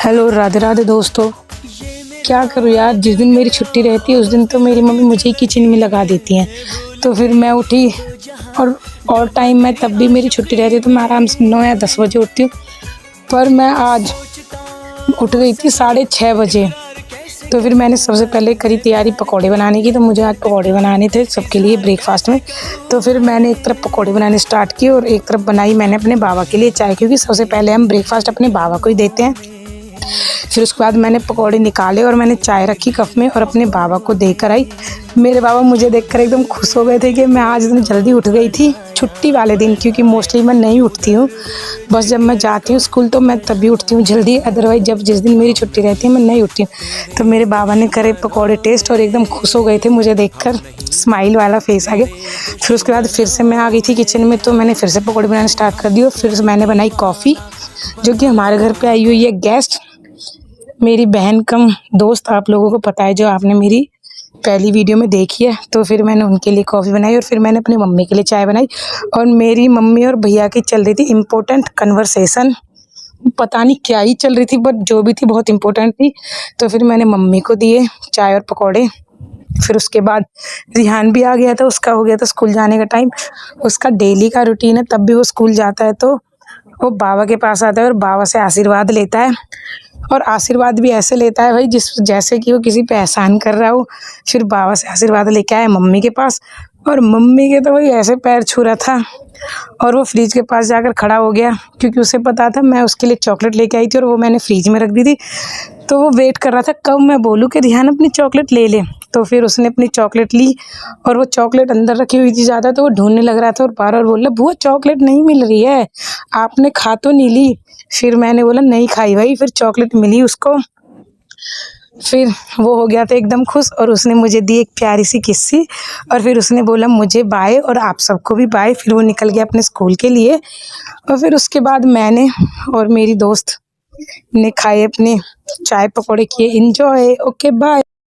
Hello, Radhe Radhe दोस्तों। क्या करूँ यार, जिस दिन मेरी छुट्टी रहती है उस दिन तो मेरी मम्मी मुझे ही किचन में लगा देती हैं। तो फिर मैं उठी और टाइम में तब भी मेरी छुट्टी रहती है तो मैं आराम से 9 या 10 बजे उठती हूँ। पर मैं आज उठ गई थी 6:30 बजे। तो फिर मैंने सबसे पहले करी तैयारी पकौड़े बनाने की। तो मुझे आज पकौड़े बनाने थे सबके लिए ब्रेकफास्ट में। तो फिर मैंने एक तरफ पकौड़े बनाने स्टार्ट किए और एक तरफ बनाई मैंने अपने बाबा के लिए चाय, क्योंकि सबसे पहले हम ब्रेकफास्ट अपने बाबा को ही देते हैं। फिर उसके बाद मैंने पकौड़े निकाले और मैंने चाय रखी कप में और अपने बाबा को देकर आई। मेरे बाबा मुझे देखकर एकदम खुश हो गए थे कि मैं आज इतनी जल्दी उठ गई थी छुट्टी वाले दिन, क्योंकि मोस्टली मैं नहीं उठती हूँ। बस जब मैं जाती हूँ स्कूल तो मैं तभी उठती हूँ जल्दी, अदरवाइज जब जिस दिन मेरी छुट्टी रहती है मैं नहीं उठती हूँ। तो मेरे बाबा ने करे पकौड़े टेस्ट और एकदम खुश हो गए थे मुझे देखकर, स्माइल वाला फेस आ गया। फिर उसके बाद फिर से मैं आ गई थी किचन में, तो मैंने फिर से पकौड़े बनाना स्टार्ट कर दिए। फिर मैंने बनाई कॉफ़ी, जो कि हमारे घर पे आई हुई है गेस्ट, मेरी बहन कम दोस्त, आप लोगों को पता है जो आपने मेरी पहली वीडियो में देखी है। तो फिर मैंने उनके लिए कॉफ़ी बनाई और फिर मैंने अपनी मम्मी के लिए चाय बनाई। और मेरी मम्मी और भैया की चल रही थी इम्पोर्टेंट कन्वर्सेशन, पता नहीं क्या ही चल रही थी, बट जो भी थी बहुत इम्पोर्टेंट थी। तो फिर मैंने मम्मी को दिए चाय और पकौड़े। फिर उसके बाद रिहान भी आ गया था, उसका हो गया था स्कूल जाने का टाइम। उसका डेली का रूटीन है, तब भी वो स्कूल जाता है तो वो बाबा के पास आता है और बाबा से आशीर्वाद लेता है। और आशीर्वाद भी ऐसे लेता है भाई जैसे कि वो किसी पे एहसान कर रहा हो। फिर बाबा से आशीर्वाद लेके आया मम्मी के पास, और मम्मी के तो भाई ऐसे पैर छू रहा था और वो फ्रिज के पास जाकर खड़ा हो गया, क्योंकि उसे पता था मैं उसके लिए चॉकलेट लेके आई थी और वो मैंने फ्रिज में रख दी थी। तो वो वेट कर रहा था कब मैं बोलूँ कि ध्यान अपनी चॉकलेट ले ले। तो फिर उसने अपनी चॉकलेट ली और वो चॉकलेट अंदर रखी हुई थी ज़्यादा, तो वो ढूंढने लग रहा था और बार बार बोल रहा बुआ चॉकलेट नहीं मिल रही है, आपने खा तो नहीं ली। फिर मैंने बोला नहीं खाई भाई, फिर चॉकलेट मिली उसको। फिर वो हो गया था एकदम खुश और उसने मुझे दी एक प्यारी सी किस्सी और फिर उसने बोला मुझे बाय और आप सबको भी बाय। फिर वो निकल गया अपने स्कूल के लिए। और फिर उसके बाद मैंने और मेरी दोस्त ने खाए अपने चाय पकौड़े किए इंजॉय। Okay bye.